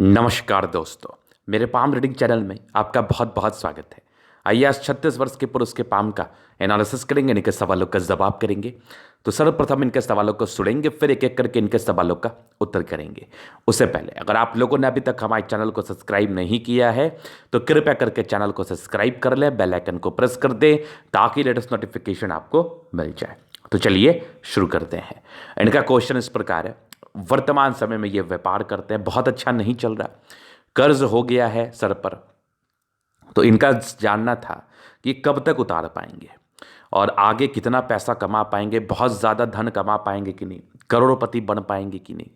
नमस्कार दोस्तों, मेरे पाम रीडिंग चैनल में आपका बहुत बहुत स्वागत है। आइए आज 36 वर्ष के पुरुष के पाम का एनालिसिस करेंगे, इनके सवालों का जवाब करेंगे। तो सर्वप्रथम इनके सवालों को सुनेंगे, फिर एक एक करके इनके सवालों का उत्तर करेंगे। उससे पहले अगर आप लोगों ने अभी तक हमारे चैनल को सब्सक्राइब नहीं किया है तो कृपया करके चैनल को सब्सक्राइब कर लें, बेल आइकन को प्रेस कर दें ताकि लेटेस्ट नोटिफिकेशन आपको मिल जाए। तो चलिए शुरू करते हैं। इनका क्वेश्चन इस प्रकार है, वर्तमान समय में ये व्यापार करते हैं, बहुत अच्छा नहीं चल रहा, कर्ज हो गया है सर पर। तो इनका जानना था कि कब तक उतार पाएंगे और आगे कितना पैसा कमा पाएंगे, बहुत ज़्यादा धन कमा पाएंगे कि नहीं, करोड़पति बन पाएंगे कि नहीं,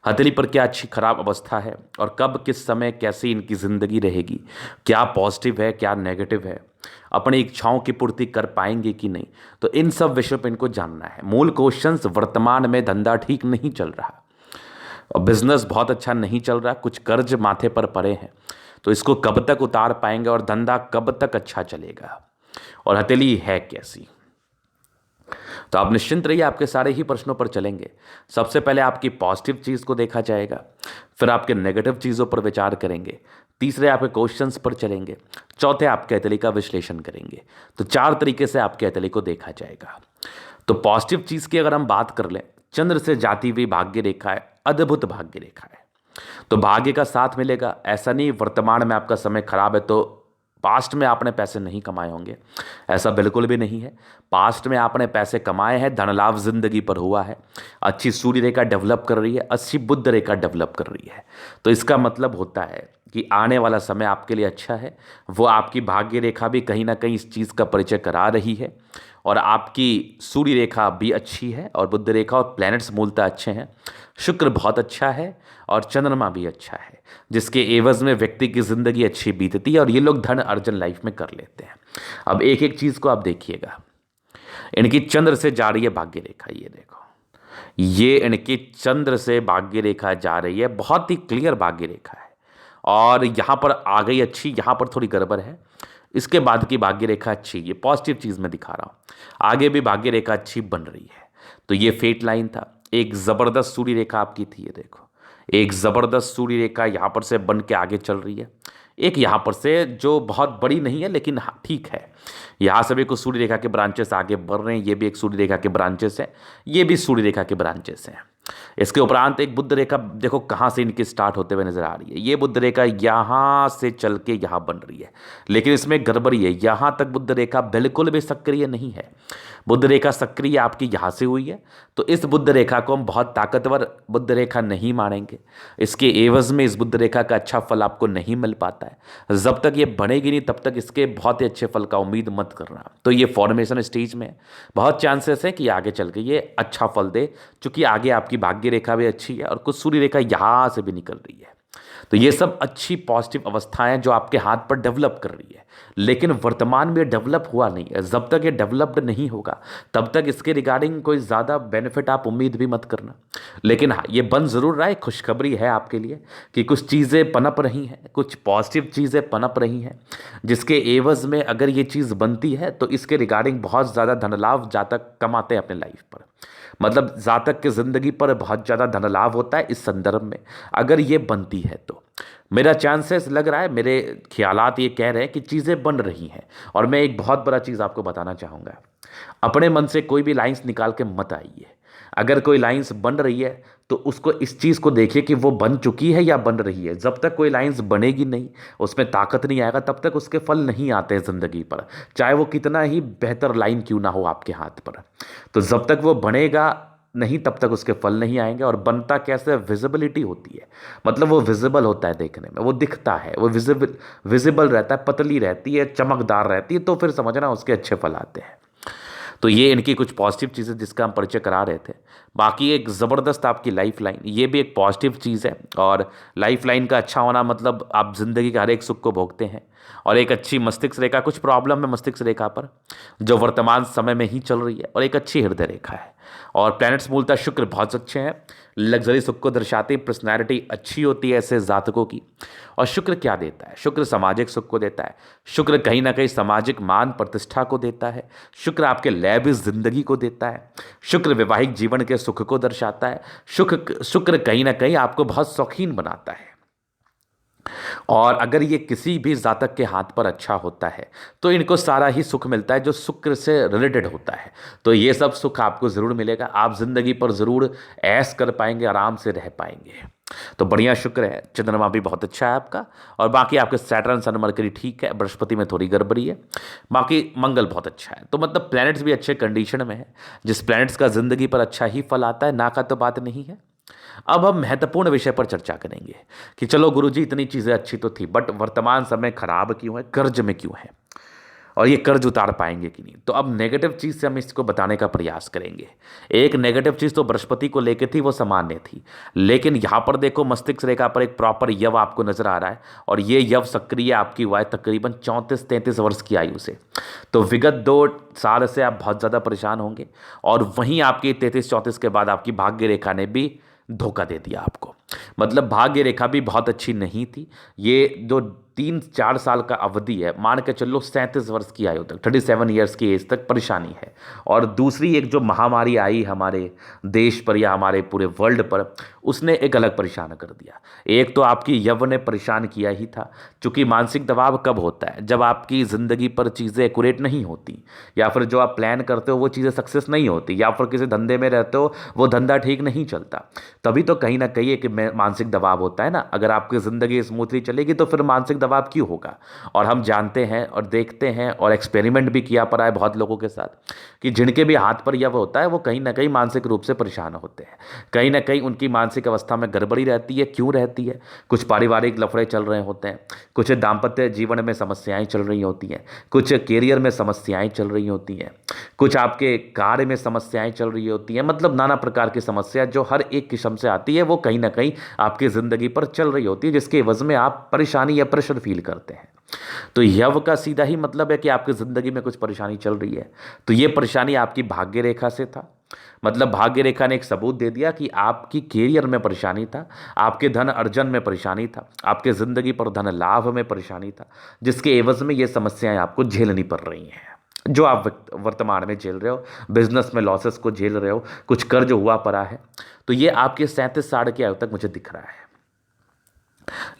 हथेली पर क्या अच्छी खराब अवस्था है और कब किस समय कैसी इनकी ज़िंदगी रहेगी, क्या पॉजिटिव है क्या नेगेटिव है, अपनी इच्छाओं की पूर्ति कर पाएंगे कि नहीं। तो इन सब विषयों पर इनको जानना है। मूल क्वेश्चंस, वर्तमान में धंधा ठीक नहीं चल रहा और बिजनेस बहुत अच्छा नहीं चल रहा, कुछ कर्ज माथे पर पड़े हैं, तो इसको कब तक उतार पाएंगे और धंधा कब तक अच्छा चलेगा और हथेली है कैसी। तो आप निश्चिंत रहिए, आपके सारे ही प्रश्नों पर चलेंगे। सबसे पहले आपकी पॉजिटिव चीज़ को देखा जाएगा, फिर आपके नेगेटिव चीज़ों पर विचार करेंगे, तीसरे आपके क्वेश्चंस पर चलेंगे, चौथे आपके हथेली का विश्लेषण करेंगे। तो 4 तरीके से आपके हथेली को देखा जाएगा। तो पॉजिटिव चीज़ की अगर हम बात कर लें, चंद्र से जाती हुई भाग्य रेखा है, अद्भुत भाग्य रेखा है, तो भाग्य का साथ मिलेगा। ऐसा नहीं वर्तमान में आपका समय खराब है तो पास्ट में आपने पैसे नहीं कमाए होंगे, ऐसा बिल्कुल भी नहीं है। पास्ट में आपने पैसे कमाए हैं, धन लाभ जिंदगी पर हुआ है, अच्छी सूर्य रेखा डेवलप कर रही है, अच्छी बुध रेखा डेवलप कर रही है। तो इसका मतलब होता है कि आने वाला समय आपके लिए अच्छा है। वो आपकी भाग्य रेखा भी कहीं ना कहीं इस चीज़ का परिचय करा रही है और आपकी सूर्य रेखा भी अच्छी है और बुध रेखा और प्लैनेट्स मूलतः अच्छे हैं। शुक्र बहुत अच्छा है और चंद्रमा भी अच्छा है, जिसके एवज में व्यक्ति की ज़िंदगी अच्छी बीतती है और ये लोग धन अर्जन लाइफ में कर लेते हैं। अब एक एक चीज़ को आप देखिएगा। इनकी चंद्र से जा रही है भाग्य रेखा, ये देखो, ये इनकी चंद्र से भाग्य रेखा जा रही है, बहुत ही क्लियर भाग्य रेखा है। और यहाँ पर आ गई अच्छी, यहाँ पर थोड़ी गड़बड़ है, इसके बाद की भाग्य रेखा अच्छी, ये पॉजिटिव चीज़ में दिखा रहा हूँ। आगे भी भाग्य रेखा अच्छी बन रही है। तो ये फेट लाइन था, एक ज़बरदस्त सूर्य रेखा आपकी थी, ये देखो, एक ज़बरदस्त सूर्य रेखा यहाँ पर से बन के आगे चल रही है। एक यहाँ पर से जो बहुत बड़ी नहीं है लेकिन हाँ ठीक है, यहाँ से भी कुछ सूर्य रेखा के ब्रांचेस आगे बढ़ रहे हैं, ये भी एक सूर्य रेखा के ब्रांचेस हैं, ये भी सूर्य रेखा के ब्रांचेस हैं। इसके उपरांत एक बुध रेखा देखो कहाँ से इनकी स्टार्ट होते हुए नजर आ रही है। ये बुध रेखा यहाँ से चल के यहाँ बन रही है, लेकिन इसमें गड़बड़ी है, यहाँ तक बुध रेखा बिल्कुल भी सक्रिय नहीं है। बुध रेखा सक्रिय आपकी यहाँ से हुई है, तो इस बुध रेखा को हम बहुत ताकतवर बुध रेखा नहीं मानेंगे। इसके एवज में इस बुध रेखा का अच्छा फल आपको नहीं मिल पाता है। जब तक ये बनेगी नहीं तब तक इसके बहुत ही अच्छे फल का उम्मीद मत करना। तो ये फॉर्मेशन स्टेज में है, बहुत चांसेस है कि आगे चल के ये अच्छा फल दे, चूंकि आगे आपकी भाग्य रेखा भी अच्छी है और कुछ सूर्य रेखा यहाँ से भी निकल रही है। तो ये सब अच्छी पॉजिटिव अवस्थाएं जो आपके हाथ पर डेवलप कर रही है, लेकिन वर्तमान में डेवलप हुआ नहीं है। जब तक ये डेवलप्ड नहीं होगा तब तक इसके रिगार्डिंग कोई ज़्यादा बेनिफिट आप उम्मीद भी मत करना। लेकिन हाँ, ये बन ज़रूर रहा है, खुशखबरी है आपके लिए कि कुछ चीज़ें पनप रही हैं, कुछ पॉजिटिव चीज़ें पनप रही हैं, जिसके एवज में अगर ये चीज़ बनती है तो इसके रिगार्डिंग बहुत ज़्यादा धन लाभ जातक कमाते हैं अपने लाइफ पर। मतलब जातक की ज़िंदगी पर बहुत ज़्यादा धन लाभ होता है इस संदर्भ में अगर ये बनती है। तो मेरा चांसेस लग रहा है, मेरे ख्यालात ये कह रहे हैं कि चीज़ें बन रही हैं। और मैं एक बहुत बड़ा चीज़ आपको बताना चाहूँगा, अपने मन से कोई भी लाइंस निकाल के मत आइए। अगर कोई लाइंस बन रही है तो उसको इस चीज़ को देखिए कि वो बन चुकी है या बन रही है। जब तक कोई लाइंस बनेगी नहीं, उसमें ताकत नहीं आएगा, तब तक उसके फल नहीं आते हैं ज़िंदगी पर, चाहे वो कितना ही बेहतर लाइन क्यों ना हो आपके हाथ पर। तो जब तक वो बनेगा नहीं तब तक उसके फल नहीं आएंगे। और बनता कैसे, विजिबिलिटी होती है, मतलब वो विजिबल होता है, देखने में वो दिखता है, वो विजिबल रहता है, पतली रहती है, चमकदार रहती है, तो फिर समझना उसके अच्छे फल आते हैं। तो ये इनकी कुछ पॉजिटिव चीज़ें जिसका हम परिचय करा रहे थे। बाकी एक ज़बरदस्त आपकी लाइफ लाइन, ये भी एक पॉजिटिव चीज़ है। और लाइफ लाइन का अच्छा होना मतलब आप ज़िंदगी के हर एक सुख को भोगते हैं। और एक अच्छी मस्तिष्क रेखा, कुछ प्रॉब्लम है मस्तिष्क रेखा पर जो वर्तमान समय में ही चल रही है, और एक अच्छी हृदय रेखा है। और प्लैनेट्स मूलतः शुक्र बहुत अच्छे हैं, लग्जरी सुख को दर्शाते हैं, पर्सनैलिटी अच्छी होती है ऐसे जातकों की। और शुक्र क्या देता है, शुक्र सामाजिक सुख को देता है, शुक्र कहीं ना कहीं सामाजिक मान प्रतिष्ठा को देता है, शुक्र आपके लैविश जिंदगी को देता है, शुक्र वैवाहिक जीवन के सुख को दर्शाता है, शुक्र कहीं ना कहीं आपको बहुत शौकीन बनाता है। और अगर ये किसी भी जातक के हाथ पर अच्छा होता है तो इनको सारा ही सुख मिलता है जो शुक्र से रिलेटेड होता है। तो ये सब सुख आपको ज़रूर मिलेगा, आप ज़िंदगी पर ज़रूर ऐश कर पाएंगे, आराम से रह पाएंगे। तो बढ़िया, शुक्र है, चंद्रमा भी बहुत अच्छा है आपका। और बाकी आपके सैटर्न सन मरकरी ठीक है, बृहस्पति में थोड़ी गड़बड़ी है, बाकी मंगल बहुत अच्छा है। तो मतलब प्लैनेट्स भी अच्छे कंडीशन में है। जिस प्लैनेट्स का ज़िंदगी पर अच्छा ही फल आता है, ना का तो बात नहीं है। अब हम महत्वपूर्ण विषय पर चर्चा करेंगे कि चलो गुरुजी इतनी चीज़ें अच्छी तो थी, बट वर्तमान समय खराब क्यों है, कर्ज में क्यों है, और ये कर्ज उतार पाएंगे कि नहीं। तो अब नेगेटिव चीज़ से हम इसको बताने का प्रयास करेंगे। एक नेगेटिव चीज़ तो बृहस्पति को लेकर थी, वो सामान्य थी, लेकिन यहाँ पर देखो मस्तिष्क रेखा पर एक प्रॉपर यव आपको नजर आ रहा है, और ये यव सक्रिय आपकी हुआ है तकरीबन 34-33 वर्ष की आयु से। तो विगत 2 साल से आप बहुत ज़्यादा परेशान होंगे, और वहीं आपकी 33-34 के बाद आपकी भाग्य रेखा ने भी धोखा दे दिया आपको। मतलब भाग्य रेखा भी बहुत अच्छी नहीं थी। ये जो 3-4 साल का अवधि है, मान के चलो 37 वर्ष की आयु तक, 37 ईयर्स की एज तक परेशानी है। और दूसरी एक जो महामारी आई हमारे देश पर या हमारे पूरे वर्ल्ड पर, उसने एक अलग परेशान कर दिया। एक तो आपकी यव ने परेशान किया ही था, क्योंकि मानसिक दबाव कब होता है, जब आपकी ज़िंदगी पर चीज़ें एक्यूरेट नहीं होती, या फिर जो आप प्लान करते हो वो चीज़ें सक्सेस नहीं होती, या फिर किसी धंधे में रहते हो वो धंधा ठीक नहीं चलता, तभी तो कहीं ना कहीं एक मानसिक दबाव होता है ना। अगर आपकी ज़िंदगी स्मूथली चलेगी तो फिर मानसिक दबाव क्यों होगा। और हम जानते हैं और देखते हैं और एक्सपेरिमेंट भी किया पड़ा है बहुत लोगों के साथ, कि जिनके भी हाथ पर यह होता है वो कहीं ना कहीं मानसिक रूप से परेशान होते हैं, कहीं ना कहीं उनकी मानसिक अवस्था में गड़बड़ी रहती है। क्यों रहती है? कुछ पारिवारिक लफड़े चल रहे होते हैं, कुछ दाम्पत्य जीवन में समस्याएं चल रही होती हैं, कुछ कैरियर में समस्याएं चल रही होती हैं, कुछ आपके कार्य में समस्याएं चल रही होती हैं। मतलब नाना प्रकार की समस्या जो हर एक किस्म से आती है, वो कहीं ना कहीं आपकी ज़िंदगी पर चल रही होती है, जिसके एवज में आप परेशानी या प्रेशर फील करते हैं। तो यव का सीधा ही मतलब है कि आपकी ज़िंदगी में कुछ परेशानी चल रही है। तो ये परेशानी आपकी भाग्य रेखा से था। मतलब भाग्य रेखा ने एक सबूत दे दिया कि आपकी कैरियर में परेशानी था, आपके धन अर्जन में परेशानी था, आपके ज़िंदगी पर धन लाभ में परेशानी था, जिसके एवज में ये समस्याएं आपको झेलनी पड़ रही हैं, जो आप वर्तमान में झेल रहे हो। बिजनेस में लॉसेस को झेल रहे हो, कुछ कर्ज हुआ पड़ा है। तो ये आपके 37 साल की आयु तक मुझे दिख रहा है।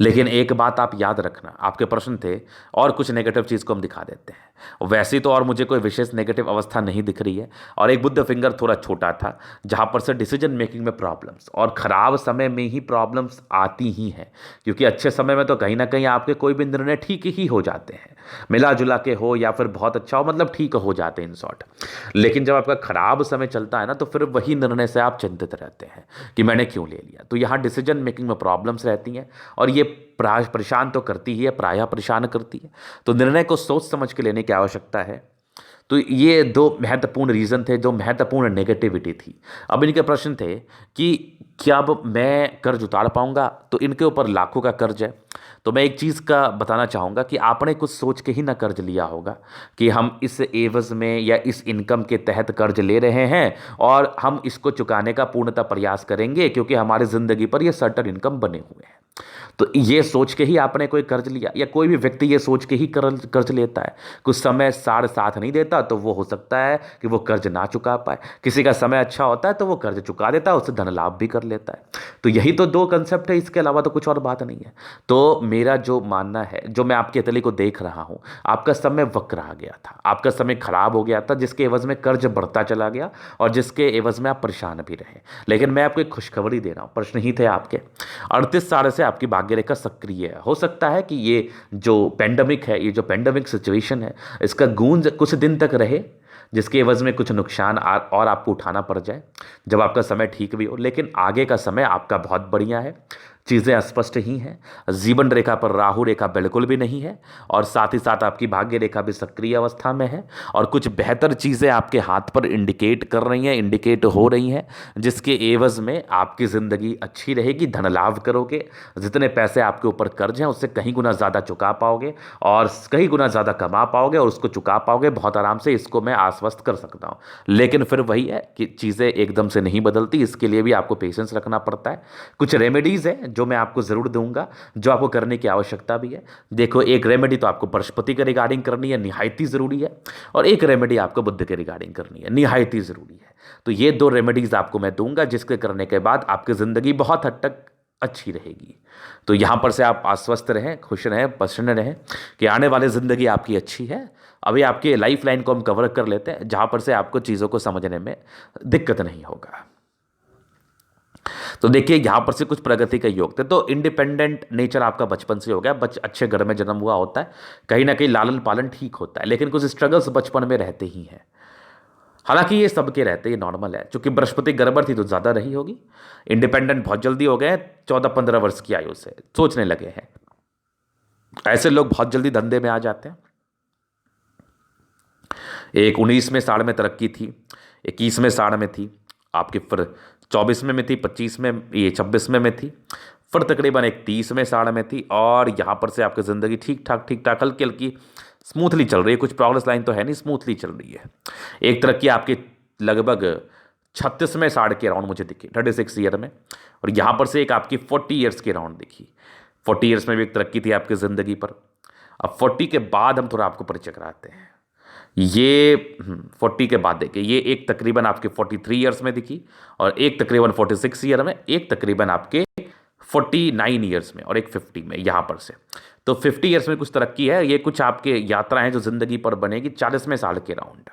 लेकिन एक बात आप याद रखना, आपके प्रश्न थे और कुछ नेगेटिव चीज़ को हम दिखा देते हैं। वैसे तो और मुझे कोई विशेष नेगेटिव अवस्था नहीं दिख रही है, और एक बुद्ध फिंगर थोड़ा छोटा था जहाँ पर से डिसीजन मेकिंग में प्रॉब्लम्स, और ख़राब समय में ही प्रॉब्लम्स आती ही हैं, क्योंकि अच्छे समय में तो कहीं ना कहीं आपके कोई भी निर्णय ठीक ही हो जाते हैं, मिला जुला के हो या फिर बहुत अच्छा हो, मतलब ठीक हो जाते हैं इन शॉर्ट। लेकिन जब आपका खराब समय चलता है ना, तो फिर वही निर्णय से आप चिंतित रहते हैं कि मैंने क्यों ले लिया। तो यहाँ डिसीजन मेकिंग में प्रॉब्लम्स रहती हैं, और ये परेशान तो करती ही है, प्रायः परेशान करती है। तो निर्णय को सोच समझ के लेने की आवश्यकता है। तो ये 2 महत्वपूर्ण रीज़न थे, जो महत्वपूर्ण नेगेटिविटी थी। अब इनके प्रश्न थे कि क्या अब मैं कर्ज उतार पाऊंगा, तो इनके ऊपर लाखों का कर्ज है। तो मैं एक चीज़ का बताना चाहूँगा कि आपने कुछ सोच के ही ना कर्ज लिया होगा कि हम इस एवज में या इस इनकम के तहत कर्ज ले रहे हैं, और हम इसको चुकाने का पूर्णतः प्रयास करेंगे, क्योंकि हमारी ज़िंदगी पर ये सर्टेन इनकम बने हुए हैं। तो ये सोच के ही आपने कोई कर्ज लिया, या कोई भी व्यक्ति ये सोच के ही कर्ज लेता है। कुछ समय साढ़ साथ नहीं देता तो वो हो सकता है कि वो कर्ज ना चुका पाए, किसी का समय अच्छा होता है तो वो कर्ज चुका देता है, उससे धन लाभ भी कर लेता है। तो यही तो 2 कंसेप्ट है, इसके अलावा तो कुछ और बात नहीं है। तो मेरा जो मानना है, जो मैं आपके तले को देख रहा हूँ, आपका समय वक्र आ गया था, आपका समय खराब हो गया था, जिसके एवज में कर्ज बढ़ता चला गया, और जिसके एवज में आप परेशान भी रहे। लेकिन मैं आपको एक खुशखबरी दे रहा हूँ, प्रश्न ही थे आपके। 38 साल से आपकी भाग्य रेखा सक्रिय है। हो सकता है कि ये जो पेंडेमिक है, ये जो पेंडेमिक सिचुएशन है, इसका गूंज कुछ दिन तक रहे, जिसके एवज में कुछ नुकसान और आपको उठाना पड़ जाए जब आपका समय ठीक भी हो। लेकिन आगे का समय आपका बहुत बढ़िया है, चीज़ें स्पष्ट ही हैं। जीवन रेखा पर राहु रेखा बिल्कुल भी नहीं है, और साथ ही साथ आपकी भाग्य रेखा भी सक्रिय अवस्था में है, और कुछ बेहतर चीज़ें आपके हाथ पर इंडिकेट कर रही हैं, इंडिकेट हो रही हैं, जिसके एवज में आपकी ज़िंदगी अच्छी रहेगी, धन लाभ करोगे, जितने पैसे आपके ऊपर कर्ज हैं उससे कहीं गुना ज़्यादा चुका पाओगे, और कहीं गुना ज़्यादा कमा पाओगे, और उसको चुका पाओगे बहुत आराम से। इसको मैं आश्वस्त कर सकता हूँ। लेकिन फिर वही है कि चीज़ें एकदम से नहीं बदलती, इसके लिए भी आपको पेशेंस रखना पड़ता है। कुछ रेमेडीज़ हैं जो मैं आपको ज़रूर दूंगा, जो आपको करने की आवश्यकता भी है। देखो, एक रेमेडी तो आपको बृहस्पति के रिगार्डिंग करनी है, निहायत ही ज़रूरी है, और एक रेमेडी आपको बुध के रिगार्डिंग करनी है, निहायत ही ज़रूरी है। तो ये 2 रेमेडीज़ आपको मैं दूंगा, जिसके करने के बाद आपकी ज़िंदगी बहुत हद तक अच्छी रहेगी। तो यहाँ पर से आप आश्वस्त रहें, खुश रहें, प्रसन्न रहें कि आने वाली ज़िंदगी आपकी अच्छी है। अभी आपके लाइफ लाइन को हम कवर कर लेते हैं, जहाँ पर से आपको चीज़ों को समझने में दिक्कत नहीं होगा। तो देखिए यहाँ पर से कुछ प्रगति के योग थे। तो इंडिपेंडेंट नेचर आपका बचपन से हो गया, अच्छे घर में जन्म हुआ होता है, कहीं ना कहीं लालन पालन ठीक होता है, लेकिन कुछ स्ट्रगल्स बचपन में रहते ही हैं। हालांकि ये सबके रहते, ये नॉर्मल है। क्योंकि बृहस्पति गड़बड़ थी तो ज़्यादा रही होगी। इंडिपेंडेंट बहुत जल्दी हो गए, 14-15 वर्ष की आयु से सोचने लगे हैं। ऐसे लोग बहुत जल्दी धंधे में आ जाते हैं। एक 19वें साल में तरक्की थी, 21वें साल में थी आपकी, फिर 24वें में थी, 25वें, ये 26वें में थी, फिर तकरीबन एक 30वें साल में थी। और यहाँ पर से आपकी ज़िंदगी ठीक ठाक हल्की हल्की स्मूथली चल रही है। कुछ प्रोग्रेस लाइन तो है नहीं, स्मूथली चल रही है। एक तरक्की आपकी लगभग 36वें साल के राउंड मुझे दिखी, 36 ईयर में। और यहाँ पर से एक आपकी 40 ईयर्स की राउंड दिखी। 40 ईयर्स में भी एक तरक्की थी आपकी ज़िंदगी पर। अब 40 के बाद हम थोड़ा आपको परिचय कराते हैं। ये 40 के बाद देखिए, ये एक तकरीबन आपके 43 ईयर्स में दिखी, और एक तकरीबन 46 ईयर में, एक तकरीबन आपके 49 ईयर्स में, और एक 50 में। यहाँ पर से तो 50 ईयर्स में कुछ तरक्की है। ये कुछ आपके यात्रा हैं जो ज़िंदगी पर बनेगी। 40वें साल के राउंड,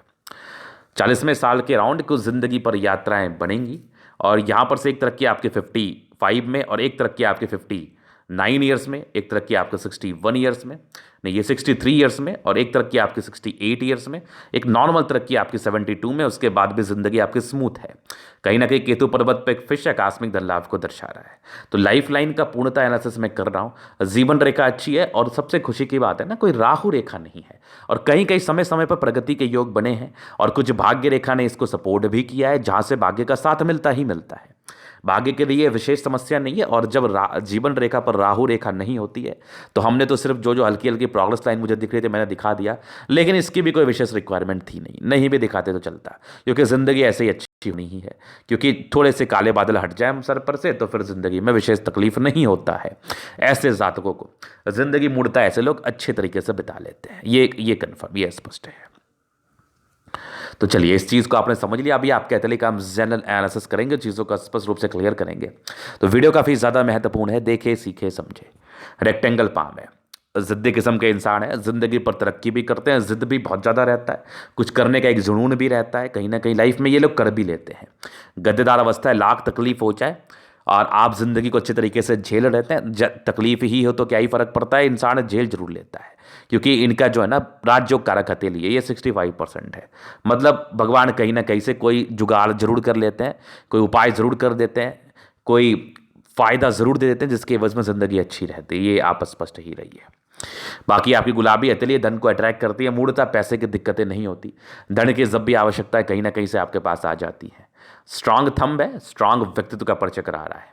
40वें साल के राउंड कुछ ज़िंदगी पर यात्राएं बनेंगी। और यहाँ पर से एक तरक्की आपके 55 में, और एक तरक्की आपके 59 ईयर्स में, एक तरक्की आपके 61 ईयर्स में, नहीं ये 63 ईयर्स में, और एक तरक्की आपके 68 ईयर्स में, एक नॉर्मल तरक्की आपकी 72 में। उसके बाद भी ज़िंदगी आपकी स्मूथ है। कहीं ना कहीं केतु पर्वत पे एक फिश आकस्मिक धन लाभ को दर्शा रहा है। तो लाइफ लाइन का पूर्णता एनालिसिस मैं कर रहा हूँ। जीवन रेखा अच्छी है, और सबसे खुशी की बात है ना, कोई राहु रेखा नहीं है, और कहीं कहीं समय समय पर प्रगति के योग बने हैं, और कुछ भाग्य रेखा ने इसको सपोर्ट भी किया है, जहाँ से भाग्य का साथ मिलता ही मिलता है। भाग्य के लिए विशेष समस्या नहीं है। और जब जीवन रेखा पर राहु रेखा नहीं होती है, तो हमने तो सिर्फ जो जो हल्की हल्की प्रोग्रेस लाइन मुझे दिख रही थी मैंने दिखा दिया, लेकिन इसकी भी कोई विशेष रिक्वायरमेंट थी नहीं भी दिखाते तो चलता, क्योंकि ज़िंदगी ऐसे ही अच्छी नहीं है। क्योंकि थोड़े से काले बादल हट जाए हम सर पर से, तो फिर ज़िंदगी में विशेष तकलीफ नहीं होता है। ऐसे जातकों को ज़िंदगी मुड़ता, ऐसे लोग अच्छे तरीके से बिता लेते हैं। ये कन्फर्म, ये स्पष्ट है। तो चलिए, इस चीज़ को आपने समझ लिया। अभी आप कहते हैं कि हम जनरल एनालिसिस करेंगे, चीज़ों का स्पष्ट रूप से क्लियर करेंगे। तो वीडियो काफ़ी ज़्यादा महत्वपूर्ण है, देखे सीखे समझे। रेक्टेंगल पाम है, ज़िद्दी किस्म के इंसान है, ज़िंदगी पर तरक्की भी करते हैं, ज़िद भी बहुत ज़्यादा रहता है, कुछ करने का एक जुनून भी रहता है, कहीं ना कहीं लाइफ में ये लोग कर भी लेते हैं। गद्देदार अवस्था है, लाख तकलीफ हो जाए और आप ज़िंदगी को अच्छे तरीके से झेल रहते हैं। तकलीफ ही हो तो क्या ही फ़र्क पड़ता है, इंसान झेल जरूर लेता है। क्योंकि इनका जो है ना राजयोग कारक हथेली है, ये 65% है। मतलब भगवान कहीं ना कहीं से कोई जुगाड़ जरूर कर लेते हैं, कोई उपाय ज़रूर कर देते हैं, कोई फ़ायदा ज़रूर दे देते हैं, जिसकी एवज में ज़िंदगी अच्छी रहती है। ये आप स्पष्ट ही रही है। बाकी आपकी गुलाबी हथेली धन को अट्रैक्ट करती है, मूर्णतः पैसे की दिक्कतें नहीं होती। धन की जब भी आवश्यकता है कहीं ना कहीं से आपके पास आ जाती है। स्ट्रांग थंब है, स्ट्रांग व्यक्तित्व का परिचय करा रहा है।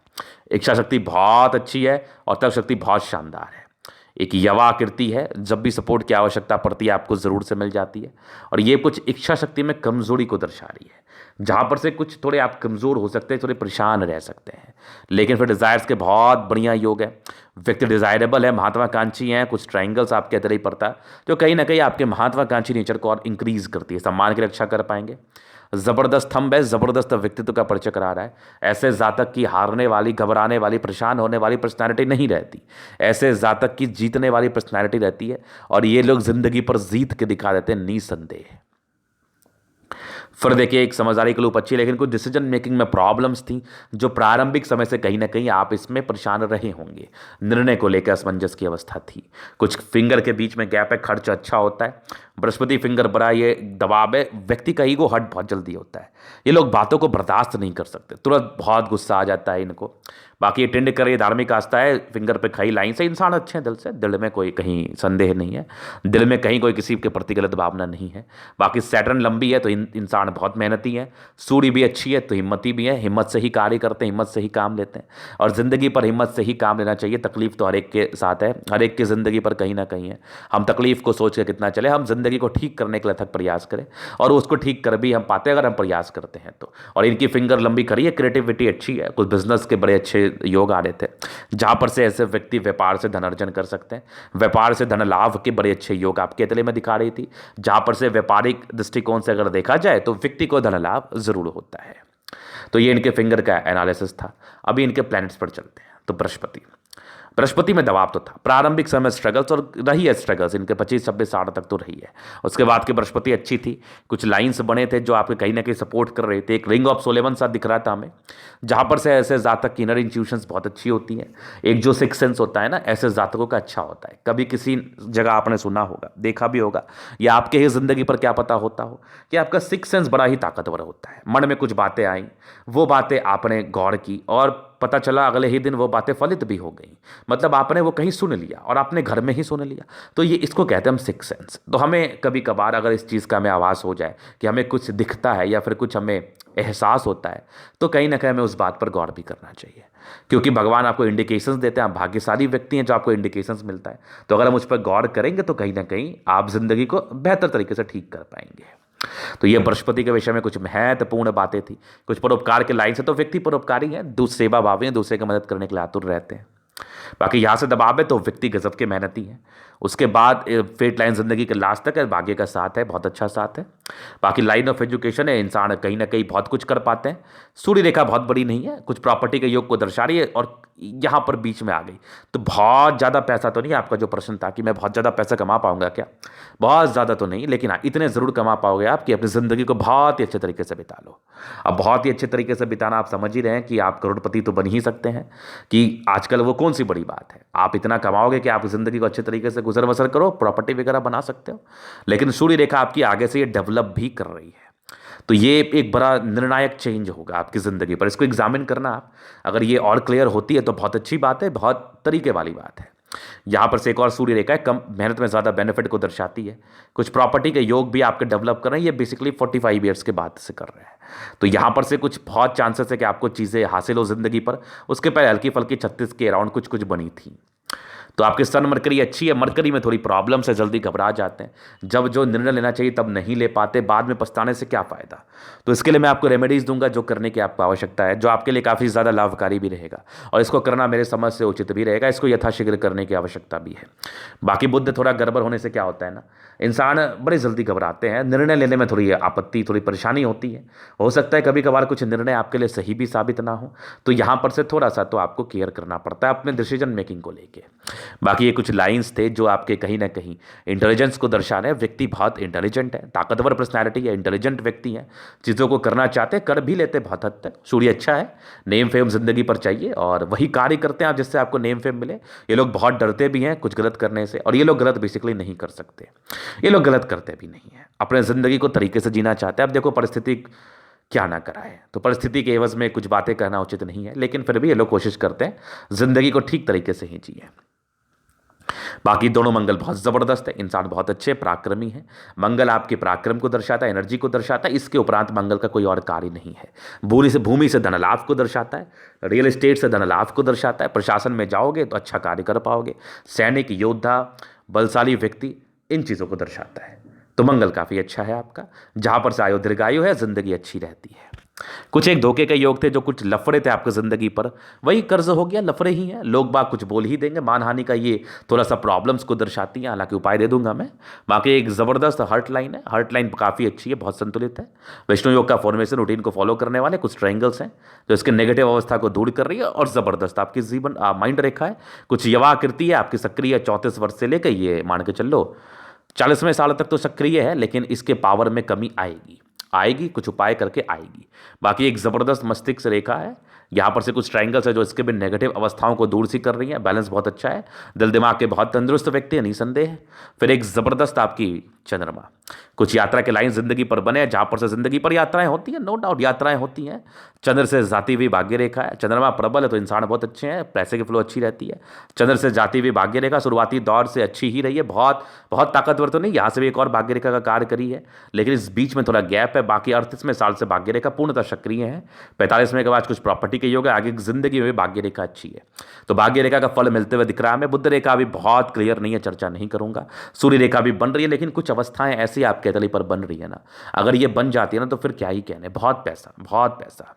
इच्छा शक्ति बहुत अच्छी है और तर्क शक्ति बहुत शानदार है। एक यवा आकृति है, जब भी सपोर्ट की आवश्यकता पड़ती है आपको ज़रूर से मिल जाती है। और ये कुछ इच्छा शक्ति में कमज़ोरी को दर्शा रही है, जहाँ पर से कुछ थोड़े आप कमज़ोर हो सकते हैं, थोड़े परेशान रह सकते हैं। लेकिन फिर डिज़ायर्स के बहुत बढ़िया योग है। व्यक्ति डिज़ायरेबल है, महत्वाकांक्षी हैं, कुछ ट्राइंगल्स आपके अंदर ही पड़ता है, जो कहीं ना कहीं आपके महत्वाकांक्षी नेचर को और इंक्रीज करती है। सम्मान की रक्षा कर पाएंगे। ज़बरदस्त थंब है, ज़बरदस्त व्यक्तित्व का परिचय करा रहा है। ऐसे जातक की हारने वाली, घबराने वाली, परेशान होने वाली पर्सनैलिटी नहीं रहती। ऐसे जातक की जीतने वाली पर्सनैलिटी रहती है, और ये लोग ज़िंदगी पर जीत के दिखा देते हैं निसंदेह। फिर देखिए, एक समझदारी के लूप अच्छी, लेकिन कुछ डिसीजन मेकिंग में प्रॉब्लम्स थी, जो प्रारंभिक समय से कहीं ना कहीं आप इसमें परेशान रहे होंगे। निर्णय को लेकर असमंजस की अवस्था थी। कुछ फिंगर के बीच में गैप है, खर्च अच्छा होता है। बृहस्पति फिंगर बड़ा, ये दबाव है। व्यक्ति का ईगो हर्ट बहुत जल्दी होता है। ये लोग बातों को बर्दाश्त नहीं कर सकते, तुरंत बहुत गुस्सा आ जाता है इनको। बाकी ये टेंड करे, धार्मिक आस्था है। फिंगर पे खाई लाइन से इंसान अच्छे हैं दिल से, दिल में कोई कहीं संदेह नहीं है, दिल में कहीं कोई किसी के प्रति गलत भावना नहीं है। बाकी सैटर्न लंबी है तो इंसान बहुत मेहनती है। सूर्य भी अच्छी है तो हिम्मती भी है, हिम्मत से ही कार्य करते हैं, हिम्मत से ही काम लेते हैं। और ज़िंदगी पर हिम्मत से ही काम लेना चाहिए। तकलीफ तो हर एक के साथ है, हर एक की ज़िंदगी पर कहीं ना कहीं है। हम तकलीफ को सोच के कितना चले, हम ज़िंदगी को ठीक करने के लिए अथक प्रयास करें, और उसको ठीक कर भी हम पाते हैं अगर हम प्रयास करते हैं तो। और इनकी फिंगर लंबी करी है, क्रिएटिविटी अच्छी है। कुछ बिजनेस के बड़े अच्छे योग आ रहे थे, जहाँ पर से ऐसे व्यक्ति व्यापार से धन अर्जन कर सकते हैं। व्यापार से धन लाभ के बड़े अच्छे योग आपके तले में दिखा रही थी, जहाँ पर से व्यापारिक दृष्टिकोण से अगर देखा जाए तो व्यक्ति को धन लाभ जरूर होता है। तो ये इनके फिंगर का एनालिसिस था। अभी इनके प्लैनेट्स पर चलते हैं। तो बृहस्पति, बृहस्पति में दबाव तो था, प्रारंभिक समय स्ट्रगल्स और रही है स्ट्रगल्स इनके 25 26 60 तक तो रही है। उसके बाद की बृहस्पति अच्छी थी, कुछ लाइंस बने थे जो आपके कहीं ना कहीं सपोर्ट कर रहे थे। एक रिंग ऑफ सोलेमन सा दिख रहा था हमें, जहां पर से ऐसे जातक की इनर इंट्यूशंस बहुत अच्छी होती हैं। एक जो सिक्स सेंस होता है ना, ऐसे जातकों का अच्छा होता है। कभी किसी जगह आपने सुना होगा, देखा भी होगा, या आपके ही जिंदगी पर क्या पता होता हो कि आपका सिक्स सेंस बड़ा ही ताकतवर होता है। मन में कुछ बातें आई, वो बातें आपने गौर की और पता चला अगले ही दिन वो बातें फलित भी हो गई। मतलब आपने वो कहीं सुन लिया और आपने घर में ही सुन लिया। तो ये इसको कहते हैं हम सिक्स सेंस। तो हमें कभी कभार अगर इस चीज़ का हमें आभास हो जाए कि हमें कुछ दिखता है या फिर कुछ हमें एहसास होता है, तो कहीं ना कहीं हमें उस बात पर गौर भी करना चाहिए, क्योंकि भगवान आपको इंडिकेशंस देते हैं। आप भाग्यशाली व्यक्ति हैं जो आपको इंडिकेशंस मिलता है। तो अगर हम उस पर गौर करेंगे तो कहीं ना कहीं आप जिंदगी को बेहतर तरीके से ठीक कर पाएंगे। तो ये बृहस्पति के विषय में कुछ महत्वपूर्ण बातें थी। कुछ परोपकार के लाइन से, तो व्यक्ति परोपकारी है, सेवा भावी है, दूसरे की मदद करने के लिए आतुर रहते हैं। बाकी यहाँ से दबाव है तो व्यक्ति गजब के मेहनती है। उसके बाद फेट लाइन जिंदगी के लास्ट तक है, भाग्य का साथ है, बहुत अच्छा साथ है। बाकी लाइन ऑफ एजुकेशन है, इंसान कहीं ना कहीं बहुत कुछ कर पाते हैं। सूर्य रेखा बहुत बड़ी नहीं है, कुछ प्रॉपर्टी के योग को दर्शा रही है और यहाँ पर बीच में आ गई। तो बहुत ज़्यादा पैसा तो नहीं, आपका जो प्रश्न था कि मैं बहुत ज़्यादा पैसा कमा पाऊंगा क्या, बहुत ज़्यादा तो नहीं, लेकिन हाँ इतने ज़रूर कमा पाओगे आप कि अपनी ज़िंदगी को बहुत ही अच्छे तरीके से बिता लो। अब बहुत ही अच्छे तरीके से बिताना आप समझ ही रहे हैं कि आप करोड़पति तो बन ही सकते हैं, कि आजकल वो कौन सी बड़ी बात है। आप इतना कमाओगे कि आप ज़िंदगी को अच्छे तरीके से गुजर बसर करो, प्रॉपर्टी वगैरह बना सकते हो। लेकिन सूर्य रेखा आपकी आगे से ये डेवलप भी कर रही है, तो ये एक बड़ा निर्णायक चेंज होगा आपकी ज़िंदगी पर। इसको एग्जामिन करना आप, अगर ये और क्लियर होती है तो बहुत अच्छी बात है, बहुत तरीके वाली बात है। यहाँ पर से एक और सूर्य रेखा है, कम मेहनत में ज़्यादा बेनिफिट को दर्शाती है। कुछ प्रॉपर्टी के योग भी आपके डेवलप कर रहे हैं, ये बेसिकली 45 ईयर्स के बाद से कर रहे हैं। तो यहाँ पर से कुछ बहुत चांसेस है कि आपको चीज़ें हासिल हो ज़िंदगी पर। उसके पहले हल्की फल्की 36 के अराउंड कुछ कुछ बनी थी। तो आपके सन मरकरी अच्छी है, मरकरी में थोड़ी प्रॉब्लम से जल्दी घबरा जाते हैं, जब जो निर्णय लेना चाहिए तब नहीं ले पाते, बाद में पछताने से क्या फ़ायदा। तो इसके लिए मैं आपको रेमेडीज़ दूंगा जो करने की आपको आवश्यकता है, जो आपके लिए काफ़ी ज़्यादा लाभकारी भी रहेगा और इसको करना मेरे समझ से उचित भी रहेगा। इसको यथाशीघ्र करने की आवश्यकता भी है। बाकी बुद्ध थोड़ा गड़बड़ होने से क्या होता है ना, इंसान बड़े जल्दी घबराते हैं, निर्णय लेने में थोड़ी आपत्ति, थोड़ी परेशानी होती है। हो सकता है कभी कभार कुछ निर्णय आपके लिए सही भी साबित ना हो, तो यहाँ पर से थोड़ा सा तो आपको केयर करना पड़ता है अपने डिसीजन मेकिंग को लेके। बाकी ये कुछ लाइंस थे जो आपके कहीं ना कहीं इंटेलिजेंस को दर्शा रहे हैं। व्यक्ति बहुत इंटेलिजेंट है, ताकतवर पर्सनैलिटी है, इंटेलिजेंट व्यक्ति है, चीज़ों को करना चाहते हैं, कर भी लेते बहुत हद तक। सूर्य अच्छा है, नेम फेम जिंदगी पर चाहिए और वही कार्य करते हैं आप जिससे आपको नेम फेम मिले। ये लोग बहुत डरते भी हैं कुछ गलत करने से, और ये लोग गलत बेसिकली नहीं कर सकते, ये लोग गलत करते भी नहीं है, अपने ज़िंदगी को तरीके से जीना चाहते हैं। अब देखो परिस्थिति क्या ना कराए, तो परिस्थिति के एवज में कुछ बातें कहना उचित नहीं है, लेकिन फिर भी ये लोग कोशिश करते हैं ज़िंदगी को ठीक तरीके से ही जिए। बाकी दोनों मंगल बहुत ज़बरदस्त है, इंसान बहुत अच्छे पराक्रमी है। मंगल आपके पराक्रम को दर्शाता है, एनर्जी को दर्शाता है। इसके उपरांत मंगल का कोई और कार्य नहीं है। भूमि से धन लाभ को दर्शाता है, रियल एस्टेट से धन लाभ को दर्शाता है। प्रशासन में जाओगे तो अच्छा कार्य कर पाओगे। सैनिक, योद्धा, बलशाली व्यक्ति, इन चीज़ों को दर्शाता है। तो मंगल काफ़ी अच्छा है आपका, जहाँ पर से आयु दीर्घायु है, ज़िंदगी अच्छी रहती है। कुछ एक धोखे के योग थे, जो कुछ लफड़े थे आपकी ज़िंदगी पर, वही कर्ज हो गया, लफड़े ही हैं। लोग बाग कुछ बोल ही देंगे, मानहानि का ये थोड़ा सा प्रॉब्लम्स को दर्शाती हैं, हालांकि उपाय दे दूंगा मैं। बाकी एक ज़बरदस्त हर्ट लाइन है, हर्ट लाइन काफ़ी अच्छी है, बहुत संतुलित है। विष्णु योग का फॉर्मेशन रूटीन को फॉलो करने वाले कुछ ट्रायंगल्स हैं जो इसके नेगेटिव अवस्था को दूर कर रही है, और ज़बरदस्त आपकी जीवन माइंड रेखा है। कुछ युवा आकृति है आपकी सक्रिय, 34 वर्ष से लेकर ये मान के चलो 40वें साल तक तो सक्रिय है, लेकिन इसके पावर में कमी आएगी, कुछ उपाय करके आएगी। बाकी एक ज़बरदस्त मस्तिष्क रेखा है, यहाँ पर से कुछ ट्रायंगल्स है जो इसके भी नेगेटिव अवस्थाओं को दूर सी कर रही है। बैलेंस बहुत अच्छा है, दिल दिमाग के बहुत तंदुरुस्त व्यक्ति है, निसंदेह। फिर एक ज़बरदस्त आपकी चंद्रमा, कुछ यात्रा के लाइन जिंदगी पर बने, जहाँ पर से जिंदगी पर यात्राएं होती हैं, नो डाउट यात्राएं होती हैं। चंद्र से जाती हुई भाग्य रेखा है, चंद्रमा प्रबल है तो इंसान बहुत अच्छे हैं, पैसे की फ्लो अच्छी रहती है। चंद्र से जाती हुई भाग्य रेखा शुरुआती दौर से अच्छी ही रही है, बहुत बहुत ताकतवर तो नहीं, यहाँ से भी एक और भाग्य रेखा का कार्य करी है, लेकिन इस बीच में थोड़ा गैप है। बाकी 38वें साल से भाग्य रेखा पूर्णतः सक्रिय है। 45वें के बाद कुछ प्रॉपर्टी के योग है, आगे जिंदगी में भाग्य रेखा अच्छी है, तो भाग्य रेखा का फल मिलते हुए दिख रहा है हमें। बुध रेखा अभी बहुत क्लियर नहीं है, चर्चा नहीं करूंगा। सूर्य रेखा भी बन रही है, लेकिन कुछ अवस्थाएं ऐसी आपके तली पर बन रही है ना, अगर ये बन जाती है ना तो फिर क्या ही कहने, बहुत पैसा, बहुत पैसा।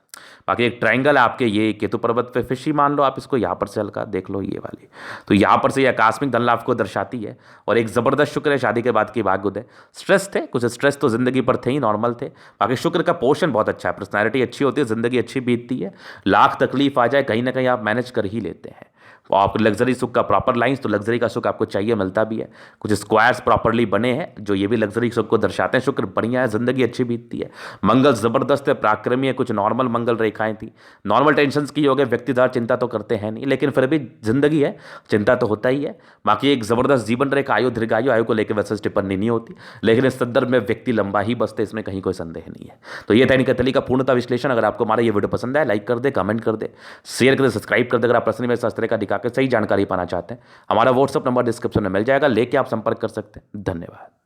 बाकी एक ट्रायंगल है आपके ये केतु पर्वत पे, फिश ही मान लो आप इसको, यहाँ पर से हल्का देख लो ये वाली, तो यहाँ पर से ये आकस्मिक धन लाभ को दर्शाती है। और एक जबरदस्त शुक्र है शादी के बाद की भाग्य उदय। स्ट्रेस थे, कुछ स्ट्रेस तो जिंदगी पर थे ही, नॉर्मल थे। बाकी शुक्र का पोषण बहुत अच्छा है, पर्सनैलिटी अच्छी होती है, जिंदगी अच्छी बीतती है। लाख तकलीफ आ जाए कहीं ना कहीं आप मैनेज कर ही लेते हैं। और आपको लग्जरी सुख का प्रॉपर लाइंस, तो लग्जरी का सुख आपको चाहिए, मिलता भी है। कुछ स्क्वायर्स प्रॉपरली बने हैं जो ये भी लग्जरी सुख को दर्शाते हैं। शुक्र बढ़िया है, जिंदगी अच्छी बीतती है। मंगल जबरदस्त है, पराक्रमी है। कुछ नॉर्मल मंगल रेखाएं थी, नॉर्मल टेंशन की हो गए, व्यक्तिदार चिंता तो करते हैं नहीं, लेकिन फिर भी जिंदगी है, चिंता तो होता ही है। बाकी एक जबरदस्त जीवन रेखा, आयु दीर्घायु, आयु को लेकर वैसे टिप्पणी नहीं होती, लेकिन इस संदर्भ में व्यक्ति लंबा ही बसते, इसमें कहीं कोई संदेह नहीं है। तो ये था निकतली का पूर्णता विश्लेषण। अगर आपको हमारा ये वीडियो पसंद आए, लाइक कर दे, कमेंट कर दे, शेयर कर दे, सब्सक्राइब कर दे। अगर आप प्रश्न में शास्त्र का दिखा के सही जानकारी पाना चाहते हैं, हमारा व्हाट्सअप नंबर डिस्क्रिप्शन में मिल जाएगा, लेके आप संपर्क कर सकते हैं। धन्यवाद।